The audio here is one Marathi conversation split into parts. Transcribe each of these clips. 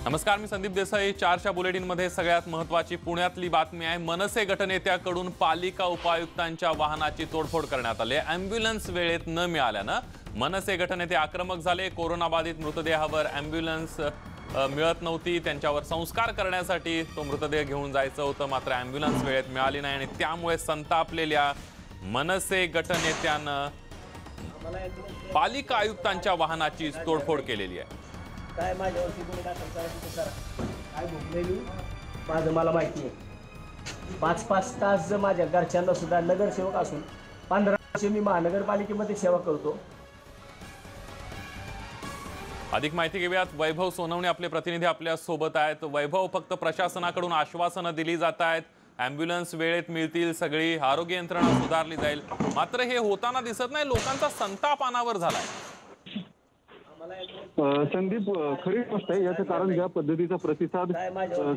नमस्कार, मी संदीप देसाई। 4च्या बुलेटिनमध्ये सगळ्यात महत्त्वाची पुण्यातली बातमी आहे। मनसे गटनेत्याकडून पालिका उपायुक्तांच्या वाहनाची तोडफोड करण्यात आली। ॲम्ब्युलन्स वेळेत न मिळाल्यानं मनसे गटनेते आक्रमक झाले। कोरोनाबाधित मृतदेहावर ॲम्ब्युलन्स मिळत नव्हती, त्यांच्यावर संस्कार करण्यासाठी तो मृतदेह घेऊन जायचं होतं, मात्र ॲम्ब्युलन्स वेळेत मिळाली नाही आणि त्यामुळे संतापलेल्या मनसे गटनेत्यानं पालिका आयुक्तांच्या वाहनाची तोडफोड केलेली आहे। काय माझ्यावरती गुन्हे दाखल करायचे करा, काय भोगलेली माझं मला माहिती आहे। 5-5 तास जर माझ्या घरच्यांना सुद्धा नगरसेवक असून 15 वर्ष मी महानगरपालिकेमध्ये सेवा करतो। अधिक माहिती घेऊयात। वैभव सोनवणे आपले प्रतिनिधी आपल्या सोबत आहेत। वैभव, फक्त प्रशासनाकडून आश्वासनं दिली जात आहेत, ॲम्ब्युलन्स वेळेत मिळतील, सगळी आरोग्य यंत्रणा सुधारली जाईल, मात्र हे होताना दिसत नाही। लोकांचा संताप अनावर झालाय। संदीप, खरी गोष्ट आहे। याचं कारण ज्या पद्धतीचा प्रतिसाद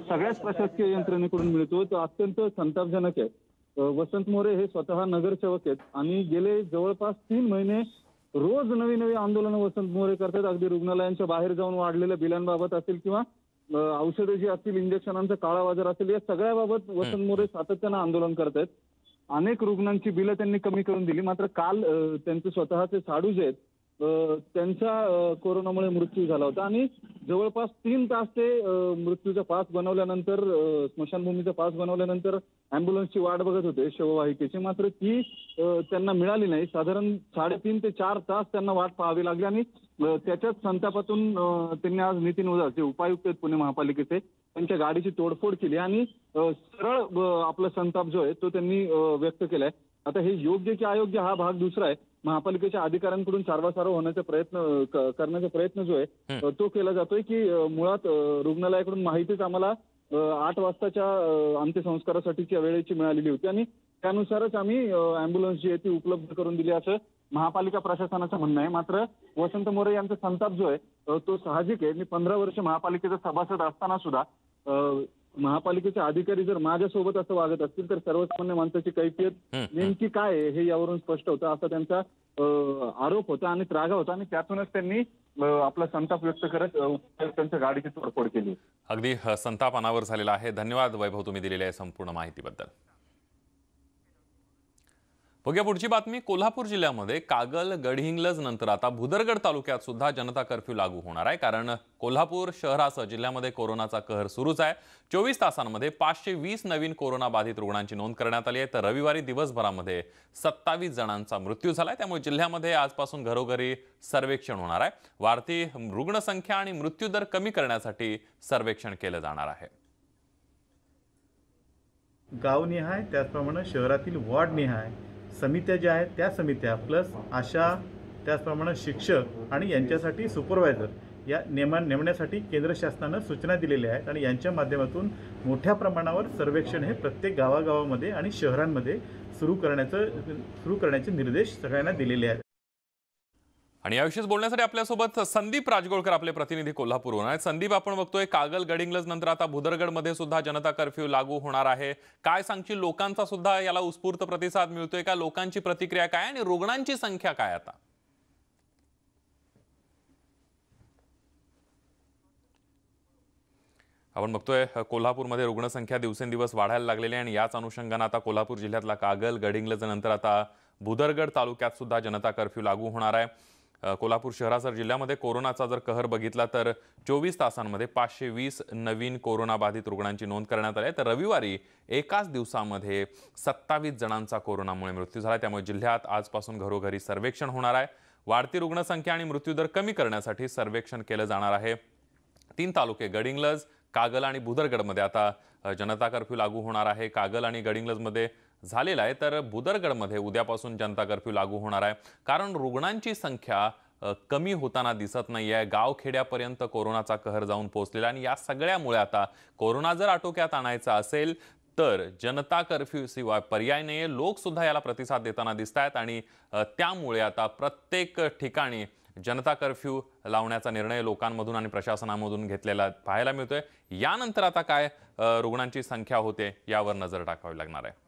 सगळ्याच प्रशासकीय यंत्रणेकडून मिळतो तो अत्यंत संतापजनक आहे। वसंत मोरे हे स्वतः नगरसेवक आहेत आणि गेले जवळपास 3 महिने रोज नवी आंदोलनं वसंत मोरे करतात। अगदी रुग्णालयांच्या बाहेर जाऊन वाढलेल्या बिलांबाबत असेल किंवा औषधं जी असतील, इंजेक्शनांचा काळा बाजार असेल, या सगळ्याबाबत वसंत मोरे सातत्यानं आंदोलन करत आहेत। अनेक रुग्णांची बिलं त्यांनी कमी करून दिली, मात्र काल त्यांचे स्वतःचे साडू जे आहेत त्यांचा कोरोनामुळे मृत्यू झाला होता आणि जवळपास 3 तास ते मृत्यूचा पास बनवल्यानंतर, स्मशानभूमीचा पास बनवल्यानंतर ॲम्ब्युलन्सची वाट बघत होते शववाहिकेची, मात्र ती त्यांना मिळाली नाही। साधारण 3.5 ते 4 तास त्यांना वाट पाहावी लागली आणि त्याच्याच संतापातून त्यांनी आज नितीन उदास जे उपायुक्त आहेत पुणे महापालिकेचे, त्यांच्या गाडीची तोडफोड केली आणि सरळ आपला संताप जो आहे तो त्यांनी व्यक्त केलाय। आता हे योग्य की अयोग्य हा भाग दुसरा आहे। महापालिकेच्या अधिकाऱ्यांकडून सारवासारव होण्याचा करण्याचा प्रयत्न जो आहे तो केला जातोय की मुळात रुग्णालयाकडून माहितीच आम्हाला 8 वाजताच्या अंत्यसंस्कारासाठीच्या वेळेची मिळालेली होती आणि त्यानुसारच आम्ही ॲम्ब्युलन्स जी आहे ती उपलब्ध करून दिली असं महापालिका प्रशासनाचं म्हणणं आहे। मात्र वसंत मोरे यांचा संताप जो आहे तो साहजिक आहे। मी 15 वर्ष महापालिकेचा सभासद असताना सुद्धा महापालिकेचे अधिकारी जर माझ्यासोबत असं वागत असतील तर सर्वसामान्य माणसाची कैफियत नेमकी काय आहे हे यावरून स्पष्ट होतं, असा त्यांचा आरोप होता आणि त्रागा होता आणि त्यातूनच त्यांनी आपला संताप व्यक्त करत त्यांच्या गाडीची तोडफोड केली। अगदी संताप अनावर झालेला आहे। धन्यवाद वैभव, तुम्ही दिलेल्या संपूर्ण माहितीबद्दल। बघूया पुढची बातमी। कोल्हापूर जिल्ह्यामध्ये कागल, गडहिंग्लज नंतर आता भुदरगड तालुक्यात सुद्धा जनता कर्फ्यू लागू होणार आहे, कारण कोल्हापूर शहरासह जिल्ह्यामध्ये कोरोनाचा कहर सुरूच आहे। 24 तासांमध्ये 520 नवीन कोरोना बाधित रुग्णांची नोंद करण्यात आली आहे, तर रविवारी दिवसभरामध्ये 27 जणांचा मृत्यू झालाय। त्यामुळे जिल्ह्यामध्ये आजपासून घरोघरी सर्वेक्षण होणार आहे। वाढती रुग्णसंख्या आणि मृत्यूदर कमी करण्यासाठी सर्वेक्षण केलं जाणार आहे। गावनिहाय त्याचप्रमाणे शहरातील वॉर्डनिहाय समित्या ज्या आहेत त्या समित्या प्लस आशा, त्याचप्रमाणे शिक्षक आणि यांच्यासाठी सुपरवायझर या नेमण्यासाठी केंद्र शासनानं सूचना दिलेल्या आहेत आणि यांच्या माध्यमातून मोठ्या प्रमाणावर सर्वेक्षण हे प्रत्येक गावागावामध्ये आणि शहरांमध्ये सुरू करण्याचे निर्देश सगळ्यांना दिलेले आहेत। आणि याविषयीच बोलण्यासाठी आपल्यासोबत संदीप राजगोळकर आपले प्रतिनिधी कोल्हापूरहून आहेत। संदीप, आपण बघतोय कागल, गडिंग्लज नंतर आता भुदरगडमध्ये सुद्धा जनता कर्फ्यू लागू होणार आहे। काय सांगशील, लोकांचा सुद्धा याला उत्स्फूर्त प्रतिसाद मिळतोय का? लोकांची प्रतिक्रिया काय आणि रुग्णांची संख्या काय आता? आपण बघतोय कोल्हापूरमध्ये रुग्णसंख्या दिवसेंदिवस वाढायला लागलेली आहे आणि याच अनुषंगाने आता कोल्हापूर जिल्ह्यातला कागल, गडिंग्लज नंतर आता भुदरगड तालुक्यात सुद्धा जनता कर्फ्यू लागू होणार आहे। कोल्हापूर शहरासह जिल्ह्यामध्ये कोरोनाचा जर कहर बघितला तर 24 तासांमध्ये 520 नवीन कोरोना बाधित रुग्णांची नोंद करण्यात आली आहे, तर रविवारी एकाच दिवसामध्ये 27 जणांचा कोरोनामुळे मृत्यू झाला। त्यामुळे जिल्ह्यात आजपासून घरोघरी सर्वेक्षण होणार आहे। वाढती रुग्णसंख्या आणि मृत्यूदर कमी करण्यासाठी सर्वेक्षण केलं जाणार आहे। 3 तालुके गडिंग्लज, कागल आणि भुदरगडमध्ये आता जनता कर्फ्यू लागू होणार आहे। कागल आणि गडिंग्लजमध्ये झालेला आहे, तर भुदरगडमध्ये उद्यापासून जनता कर्फ्यू लागू होणार आहे, कारण रुग्णांची संख्या कमी होताना दिसत नाहीये। गावखेड्यापर्यंत कोरोनाचा कहर जाऊन पोहोचलेला आणि या सगळ्यामुळे आता कोरोना जर आटोक्यात आणायचा असेल तर जनता कर्फ्यू शिवाय पर्याय नाहीये। लोक सुद्धा याला प्रतिसाद देताना दिसत आहेत आणि त्यामुळे आता प्रत्येक ठिकाणी जनता कर्फ्यू लावण्याचा निर्णय लोकांमधून आणि प्रशासनामधून घेतलेला पाहायला मिळतोय। यानंतर आता काय रुग्णांची संख्या होते यावर नजर टाकावी लागणार आहे।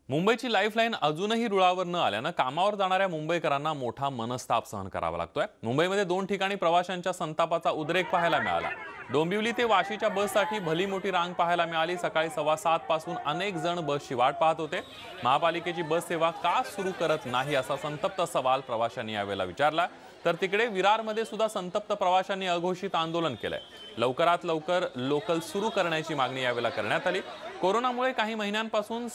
मुंबईची लाईफलाईन अजूनही रुळावर न आल्यानं कामावर जाणाऱ्या मुंबईकरांना मोठा मनस्ताप सहन करावा लागतोय। मुंबईमध्ये 2 ठिकाणी प्रवाशांच्या संतापाचा उद्रेक पाहायला मिळाला। डोंबिवली ते वाशीच्या बससाठी भली मोठी रांग पाहायला मिळाली। सकाळी 7:15 पासून अनेक जण बसची वाट पाहत होते। महापालिकेची बस सेवा का सुरू करत नाही असा संतप्त सवाल प्रवाशांनी यावेळेला विचारला। तर तिकडे विरारमध्ये सुद्धा संतप्त प्रवाशांनी अघोषित आंदोलन केलंय। लवकरात लवकर लोकल सुरू करण्याची मागणी यावेळेला करण्यात आली। कोरोनामुळे काही महिन्यांपासून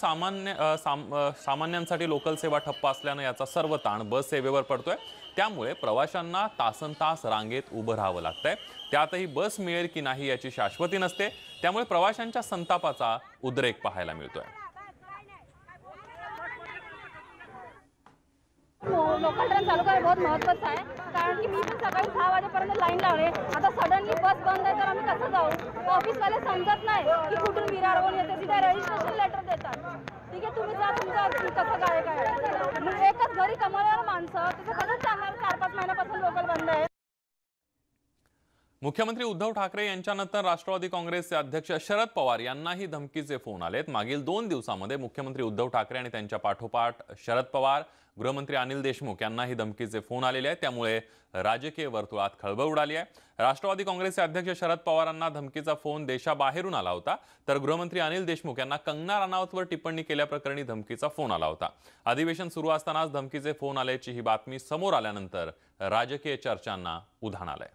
सामान्यांसाठी लोकल सेवा ठप्प असल्यानं याचा सर्व ताण बस सेवेवर पडतोय। त्यामुळे प्रवाशांना तासनतास रांगेत उभं राहावं लागतंय। त्यातही बस मिळेल की नाही याची शाश्वती नसते। त्यामुळे प्रवाशांच्या संतापाचा उद्रेक पाहायला मिळतोय। लोकल ट्रेन चालू करणं बहुत महत्त्वाचं आहे, कारण की मी पण सकाळी 6 वाजेपर्यंत लाईन लावले। आता सडनली बस बंद आहे तर आम्ही कसं जाऊ? ऑफिसवाले समजत नाही की कुठून विरारवरून येते, तिथे रजिस्ट्रेशन लेटर देतात। ठीक आहे, तुम्ही जा, तुमचं कसं काय मग एकच घरी कमावणारी माणसं तिथं कसं चालणार? 4-5 महिन्यापासून लोकल बंद आहे। मुख्यमंत्री उद्धव ठाकरे यांच्यानंतर राष्ट्रवादी काँग्रेसचे अध्यक्ष शरद पवार यांनाही धमकीचे फोन आलेत। मागील 2 दिवसांमध्ये मुख्यमंत्री उद्धव ठाकरे आणि त्यांच्या पाठोपाठ शरद पवार, गृहमंत्री अनिल देशमुख यांनाही धमकीचे फोन आलेले आहेत। त्यामुळे राजकीय वर्तुळात खळबळ उडाली आहे। राष्ट्रवादी काँग्रेसचे अध्यक्ष शरद पवारांना धमकीचा फोन देशाबाहेरून आला होता, तर गृहमंत्री अनिल देशमुख यांना कंगना राणावतवर टिप्पणी केल्याप्रकरणी धमकीचा फोन आला होता। अधिवेशन सुरू असतानाच धमकीचे फोन आल्याची ही बातमी समोर आल्यानंतर राजकीय चर्चांना उधाण आलंय।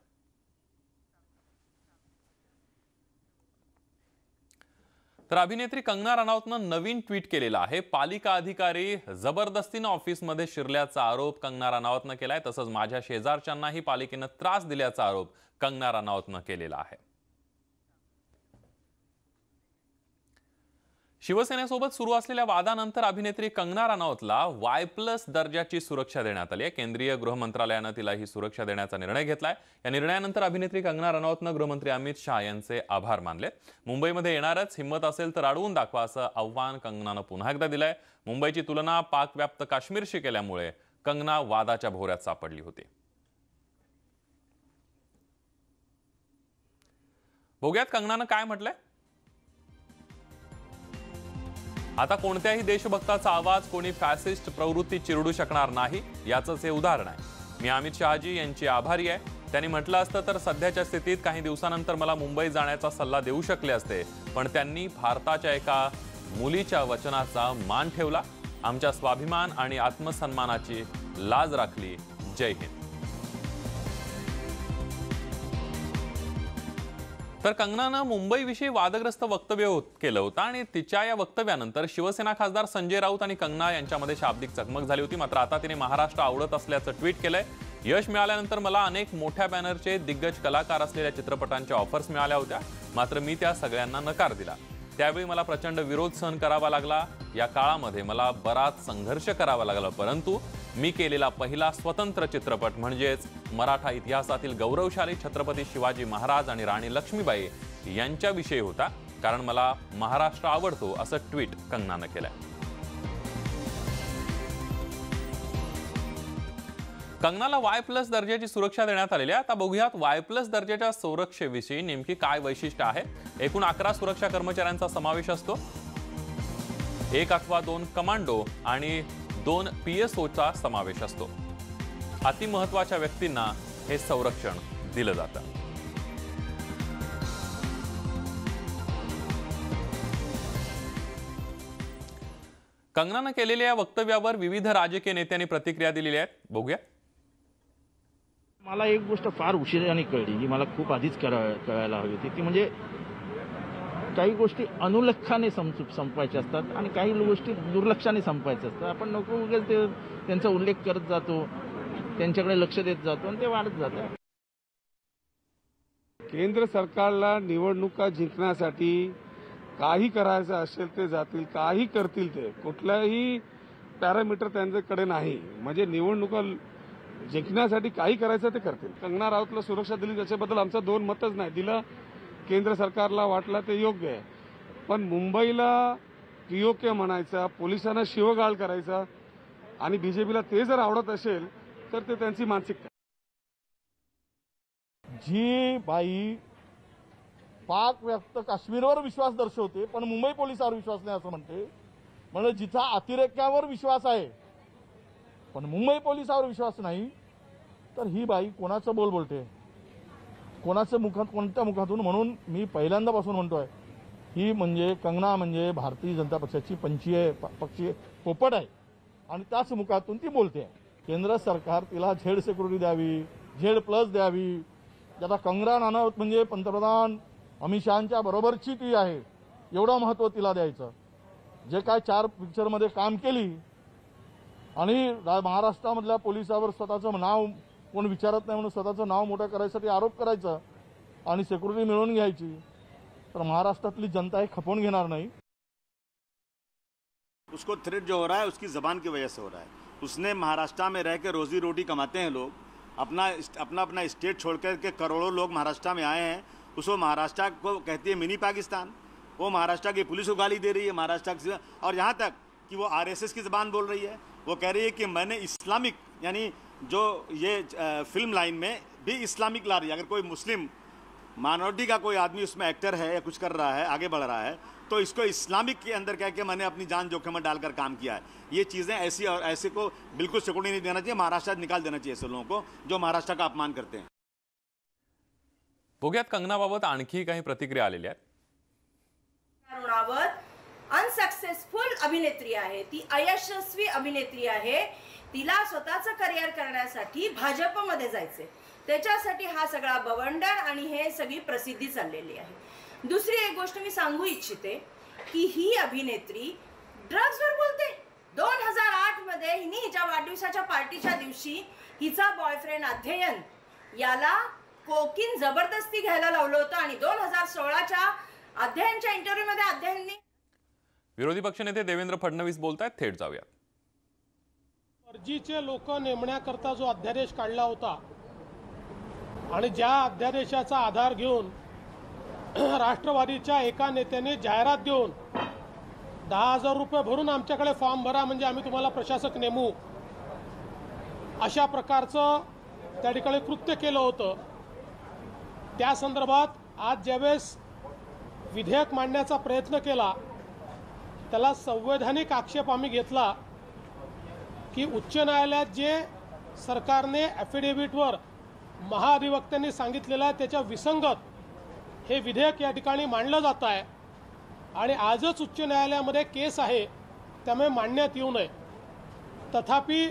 तर अभिनेत्री कंगना राणावतनं नवीन ट्विट केलेलं आहे। पालिका अधिकारी जबरदस्तीनं ऑफिसमध्ये शिरल्याचा आरोप कंगना राणावतनं केलाय। तसंच माझ्या शेजारच्यांनाही पालिकेनं त्रास दिल्याचा आरोप कंगना राणावतनं केलेला आहे। शिवसेनेसोबत सुरू असलेल्या वादानंतर अभिनेत्री कंगना राणावतला Y+ दर्जाची सुरक्षा देण्यात आली आहे। केंद्रीय गृह मंत्रालयानं तिला ही सुरक्षा देण्याचा निर्णय घेतलाय। या निर्णयानंतर अभिनेत्री कंगना राणावतनं गृहमंत्री अमित शाह यांचे आभार मानले। मुंबईमध्ये येणारच, हिम्मत असेल तर अडवून दाखवा असं आव्हान कंगनानं पुन्हा एकदा दिलंय। मुंबईची तुलना पाकव्याप्त काश्मीरशी केल्यामुळे कंगना वादाच्या भोवऱ्यात सापडली होती। बघूयात कंगनानं काय म्हटलंय। आता कोणत्याही देशभक्ताचा आवाज कोणी फॅसिस्ट प्रवृत्ती चिरडू शकणार नाही, याचंच हे उदाहरण आहे। मी अमित शहाजी यांची आभारी आहे। त्यांनी म्हटलं असतं तर सध्याच्या स्थितीत काही दिवसानंतर मला मुंबई जाण्याचा सल्ला देऊ शकले असते, पण त्यांनी भारताच्या एका मुलीच्या वचनाचा मान ठेवला, आमच्या स्वाभिमान आणि आत्मसन्मानाची लाज राखली। जय हिंद। तर कंगनानं मुंबईविषयी वादग्रस्त वक्तव्य केलं होतं आणि तिच्या या वक्तव्यानंतर शिवसेना खासदार संजय राऊत आणि कंगना यांच्यामध्ये शाब्दिक चकमक झाली होती। मात्र आता तिने महाराष्ट्र आवडत असल्याचं ट्विट केलंय। यश मिळाल्यानंतर मला अनेक मोठ्या बॅनरचे दिग्गज कलाकार असलेल्या चित्रपटांच्या ऑफर्स मिळाल्या होत्या, मात्र मी त्या सगळ्यांना नकार दिला। त्यावेळी मला प्रचंड विरोध सहन करावा लागला। या काळामध्ये मला बराच संघर्ष करावा लागला, परंतु मी केलेला पहिला स्वतंत्र चित्रपट म्हणजेच मराठा इतिहासातील गौरवशाली छत्रपती शिवाजी महाराज आणि राणी लक्ष्मीबाई यांच्याविषयी होता, कारण मला महाराष्ट्र आवडतो असं ट्विट कंगनानं केलंय। कंगनाला Y+ दर्जाची सुरक्षा देण्यात आलेली आहे। आता बघूयात Y+ दर्जाच्या सुरक्षेविषयी नेमकी काय वैशिष्ट्य आहे। एकूण 11 सुरक्षा कर्मचाऱ्यांचा समावेश असतो। 1 अथवा 2 कमांडो आणि 2 PSOचा समावेश असतो। अतिमहत्त्वाच्या व्यक्तींना हे संरक्षण दिलं जातं। कंगनानं केलेल्या या वक्तव्यावर विविध राजकीय नेत्यांनी प्रतिक्रिया दिलेल्या आहेत। बघूया। मला एक गोष्ट फार उशिराने कळली, जी मला खूप आधीच कळायला हवी होती, ती म्हणजे काही गोष्टी अनुलक्षाने संपवायच्या असतात आणि काही गोष्टी दुर्लक्षाने संपवायच्या असतात। आपण नको उगाच त्यांचा उल्लेख करत जातो, त्यांच्याकडे लक्ष देत जातो आणि ते वाढत जातं। केंद्र सरकारला निवडणुका जिंकण्यासाठी काही करायचं असेल ते जातील, काही करतील, ते कुठलाही पॅरामीटर त्यांच्याकडे नाही। म्हणजे निवडणुका जिंकण्यासाठी काही करायचं ते करतील। कंगना राऊतला सुरक्षा दिली त्याच्याबद्दल आमचं 2 मतच नाही। दिलं केंद्र सरकारला वाटलं ते योग्य आहे, पण मुंबईला POK म्हणायचा, पोलिसांना शिवगाळ करायचा आणि BJPला ते जर आवडत असेल तर ते त्यांची मानसिकता। जी बाई पाक व्यक्त काश्मीरवर विश्वास दर्शवते पण मुंबई पोलिसांवर विश्वास नाही असं म्हणते, म्हणजे जिचा अतिरेक्यावर विश्वास आहे पण मुंबई पोलिसावर विश्वास नाही, तर ही बाई कोणाचं बोल बोलते, कोणाचं कोणत्या मुखातून? म्हणून मी पहिल्यांदापासून म्हणतोय, ही म्हणजे कंगना म्हणजे भारतीय जनता पक्षाची पक्षीय पोपट आहे आणि त्याच मुखातून ती बोलते. केंद्र सरकार तिला झेड सिक्युरिटी द्यावी, झेड+ द्यावी. आता कंगना राणावत म्हणजे पंतप्रधान अमित शहांच्या बरोबरची ती आहे, एवढं महत्त्व तिला द्यायचं. जे काय 4 पिक्चरमध्ये काम केली आणि महाराष्ट्रामधल्या पोलिसावर स्वतःचं नाव कोण विचारत नाही म्हणून स्वतःचं नाव मोठं करायसाठी आरोप करायचा आणि सिक्युरिटी मिळवून घ्यायची, तर महाराष्ट्रातली जनता हे खपवून घेणार नाही. उसको थ्रेट जो हो रहा है उसकी ज़बान की वजह से हो रहा है. उसने महाराष्ट्र में रह के रोजी रोटी कमाते हैं लोग, अपना स्टेट छोड़ कर के करोड़ों लोग महाराष्ट्र में आए हैं. उसको महाराष्ट्र को कहती है मिनी पाकिस्तान. वो महाराष्ट्र की पुलिस को गाली दे रही है महाराष्ट्र की, और यहाँ तक कि वो RSS की ज़बान बोल रही है. वो कह रही है कि मैंने इस्लामिक, यानी जो ये फिल्म लाइन में भी इस्लामिक ला रही है. अगर कोई मुस्लिम माइनॉरिटी का कोई आदमी उसमें एक्टर है या कुछ कर रहा है, आगे बढ़ रहा है, तो इसको इस्लामिक के अंदर कह के मैंने अपनी जान जोखिम में डालकर काम किया है. ये चीज़ें ऐसी और ऐसे को बिल्कुल सिक्योरिटी नहीं देना चाहिए. महाराष्ट्र निकाल देना चाहिए ऐसे लोगों को जो महाराष्ट्र का अपमान करते हैं. बघूयात कंगनाबाबत आणखी काही प्रतिक्रिया आलेल्या आहेत. अनसक्सेसफुल अभिनेत्री आहे, ती अयशस्वी अभिनेत्री आहे. तिला स्वतःचं करिअर करण्यासाठी भाजपमध्ये जायचे, त्याच्यासाठी हा सगळा बवंडर आणि हे सगळी प्रसिद्धी चाललेली आहे. दुसरी एक गोष्ट मी सांगू इच्छिते की ही अभिनेत्री ड्रग्सवर बोलते. 2008 मध्ये हिने हिच्या वाढदिवसाच्या पार्टीच्या दिवशी हिचा बॉयफ्रेंड अध्ययन याला कोकीन जबरदस्ती घ्यायला लावलं होतं आणि 2016च्या अध्ययनच्या इंटरव्ह्यू मध्ये अध्ययनने. विरोधी पक्षनेते देवेंद्र फडणवीस बोलतायत, थेट जाऊयात. मर्जीचे लोक नेमण्याकरता जो अध्यादेश काढला होता आणि ज्या अध्यादेशाचा आधार घेऊन राष्ट्रवादीच्या एका नेत्याने जाहिरात देऊन 10,000 रुपये भरून आमच्याकडे फॉर्म भरा म्हणजे आम्ही तुम्हाला प्रशासक नेमू, अशा प्रकारचं त्या ठिकाणी कृत्य केलं होतं. त्या संदर्भात आज ज्यावेळेस विधेयक मांडण्याचा प्रयत्न केला त्याला संवैधानिक आक्षेप आम्ही घेतला की उच्च न्यायालयात जे सरकारने ॲफिडेव्हिटवर महाधिवक्त्यांनी सांगितलेलं त्याच्या विसंगत हे विधेयक या ठिकाणी मांडलं जात आहे आणि आजच उच्च न्यायालयामध्ये केस आहे, त्यामुळे मांडण्यात येऊ नये. तथापि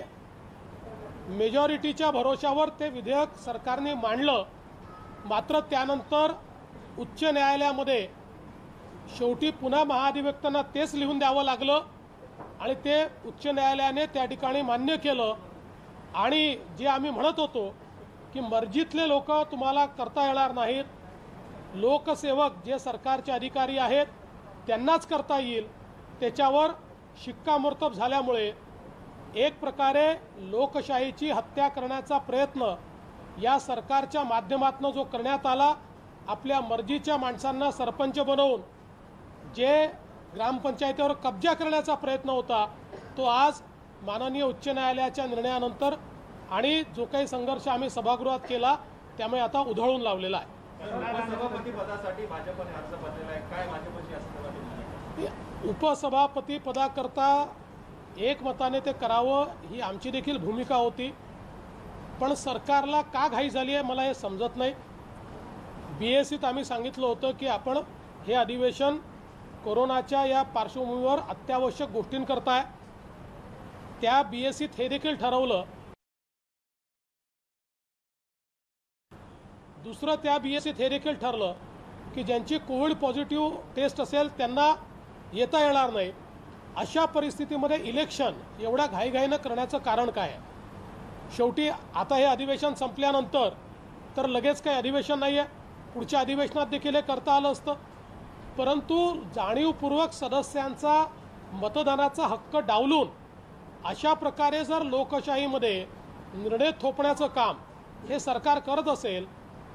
मेजॉरिटीच्या भरोशावर ते विधेयक सरकारने मांडलं. मात्र त्यानंतर उच्च न्यायालयामध्ये शेवटी पुन्हा महाधिवक्त्यांना तेच लिहून द्यावं लागलं आणि ते उच्च न्यायालयाने त्या ठिकाणी मान्य केलं. आणि जे आम्ही म्हणत होतो की मर्जीतले लोक तुम्हाला करता येणार नाहीत, लोकसेवक जे सरकारचे अधिकारी आहेत त्यांनाच करता येईल, त्याच्यावर शिक्कामोर्तब झाल्यामुळे एक प्रकारे लोकशाहीची हत्या करण्याचा प्रयत्न या सरकारच्या माध्यमातून जो करण्यात आला, आपल्या मर्जीच्या माणसांना सरपंच बनवून जे ग्रामपंचायतीवर कब्जा करण्याचा प्रयत्न होता, तो आज माननीय उच्च न्यायालयाच्या निर्णयानंतर आणि जो काही संघर्ष आम्ही सभागृहात केला त्यामुळे आता उधळून लावलेला आहे. उपसभापती पदाकरता एकमताने ते करावं ही आमची देखील भूमिका होती, पण सरकारला का घाई झाली आहे मला हे समजत नाही. BSCत आम्ही सांगितलं होतं की आपण हे अधिवेशन कोरोनाच्या या पार्श्वभूमीवर अत्यावश्यक गोष्टींकरता, त्या BSCत हे देखील ठरवलं. दुसरं त्या BSCत हे देखील ठरलं की ज्यांची कोविड पॉझिटिव्ह टेस्ट असेल त्यांना येता येणार नाही. अशा परिस्थितीमध्ये इलेक्शन एवढ्या घाईघाईनं करण्याचं कारण काय आहे? शेवटी आता हे अधिवेशन संपल्यानंतर तर लगेच काही अधिवेशन नाही आहे, पुढच्या अधिवेशनात देखील हे करता आलं असतं. परंतु जाणीवपूर्वक सदस्यांचा मतदानाचा हक्क डावलून अशा प्रकारे जर लोकशाहीमध्ये निर्णय थोपण्याचं काम हे सरकार करत असेल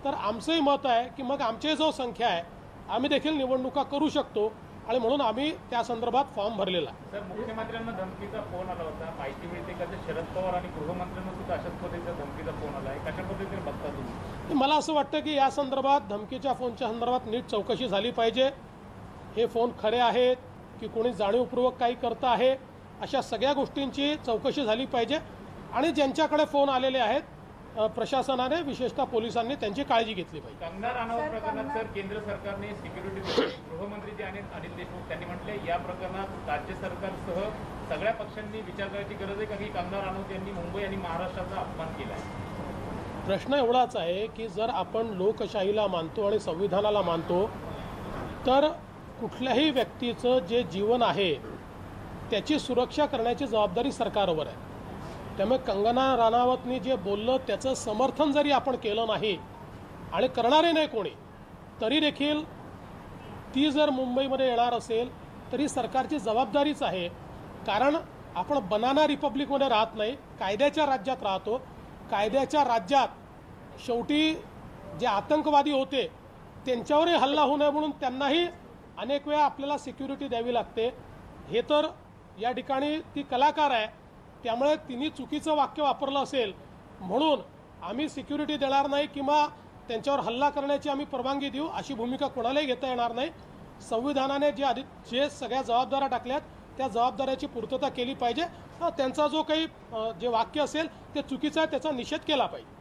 तर आमचंही मत आहे की मग आमची जो संख्या आहे आम्ही देखील निवडणुका करू शकतो आणि म्हणून आम्ही त्या संदर्भात फॉर्म भरलेला आहे. सर, मुख्यमंत्र्यांना धमकीचा फोन आला होता, माहिती मिळते का शरद पवार आणि गृहमंत्र्यांना सुद्धा अशाच पद्धतीचा धमकीचा फोन आला आहे, कशा पद्धतीने बघता तुम्ही? मला असं वाटतं की या संदर्भात धमकीच्या फोनच्या संदर्भात नीट चौकशी झाली पाहिजे. हे फोन खरे आहेत की कोणी जाणीवपूर्वक काही करतं आहे, अशा सगळ्या गोष्टींची चौकशी झाली पाहिजे आणि ज्यांच्याकडे फोन आलेले आहेत प्रशासनाने विशेषतः पोलिसांनी त्यांची काळजी घेतली पाहिजे. कंगना राणावत प्रकरणात सर केंद्र सरकारने सिक्युरिटी गृहमंत्री जे अनिल देशमुख त्यांनी म्हटले या प्रकरणात राज्य सरकारसह सगळ्या पक्षांनी विचार करायची गरज आहे का की कंगना राणावत यांनी मुंबई आणि महाराष्ट्राचा अपमान केला आहे. प्रश्न एवढाच आहे की जर आपण लोकशाहीला मानतो आणि संविधानाला मानतो तर कुठल्याही व्यक्तीचं जे जीवन आहे त्याची सुरक्षा करण्याची जबाबदारी सरकारवर आहे. त्यामुळे कंगना राणावतनी जे बोललं त्याचं समर्थन जरी आपण केलं नाही आणि करणारे नाही कोणी तरी देखील ती जर मुंबईमध्ये येणार असेल तरी सरकारची जबाबदारीच आहे. कारण आपण बनाना रिपब्लिकमध्ये राहत नाही, कायद्याच्या राज्यात राहतो. कायद्याच्या राज्यात शेवटी जे आतंकवादी होते त्यांच्यावरही हल्ला होऊ नये म्हणून त्यांनाही अनेक वेळा आपल्याला सिक्युरिटी द्यावी लागते. हे तर या ठिकाणी ती कलाकार आहे त्यामुळे तिने चुकीचं वाक्य वापरलं असेल म्हणून आम्ही सिक्युरिटी देणार नाही किंवा त्यांच्यावर हल्ला करण्याची आम्ही परवानगी देऊ अशी भूमिका कोणालाही घेता येणार नाही. संविधानाने जे सगळ्या जबाबदाऱ्या टाकल्यात त्या जबाबदाऱ्याची पूर्तता केली पाहिजे. त्यांचा जो काही जे वाक्य असेल ते चुकीचं आहे त्याचा निषेध केला पाहिजे.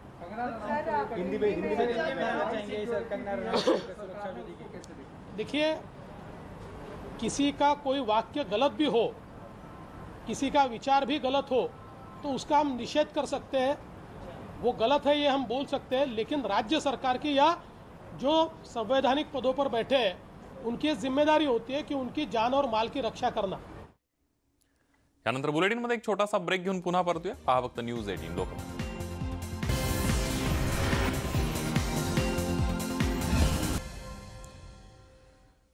देखिए, किसी का कोई वाक्य गलत भी हो, किसी का विचार भी गलत हो तो उसका हम निषेध कर सकते हैं, वो गलत है ये हम बोल सकते हैं, लेकिन राज्य सरकार की या जो संवैधानिक पदों पर बैठे हैं उनकी जिम्मेदारी होती है कि उनकी जान और माल की रक्षा करना. यानंतर बुलेटिनमध्ये एक छोटासा ब्रेक घेऊन पुन्हा परतूया. पहा फक्त न्यूज 18 लोकमत.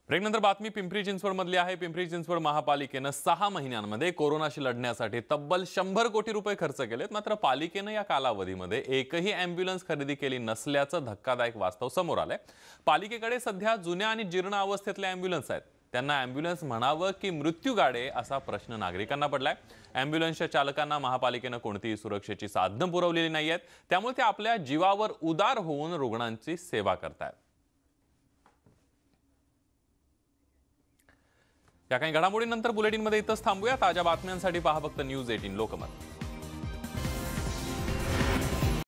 ब्रेकनंतर बातमी पिंपरी चिंचवड मधली आहे. पिंपरी चिंचवड महापालिकेनं 6 महिन्यांमध्ये कोरोनाशी लढण्यासाठी तब्बल 100 कोटी रुपये खर्च केलेत. मात्र पालिकेनं या कालावधीमध्ये एकही अँब्युलन्स खरेदी केली नसल्याचं धक्कादायक वास्तव समोर आलंय. पालिकेकडे सध्या जुन्या आणि जीर्ण अवस्थेतले अँब्युलन्स आहेत. त्यांना अँब्युलन्स म्हणावं की मृत्यूगाडे असा प्रश्न नागरिकांना पडलाय. अँब्युलन्सच्या चालकांना महापालिकेनं कोणतीही सुरक्षेची साधनं पुरवलेली नाहीयेत. त्यामुळे ते आपल्या जीवावर उदार होऊन रुग्णांची सेवा करतायत. या काही घडामोडींनंतर बुलेटिनमध्ये इथंच थांबूया. ताज्या बातम्यांसाठी पहा फक्त न्यूज 18 लोकमत.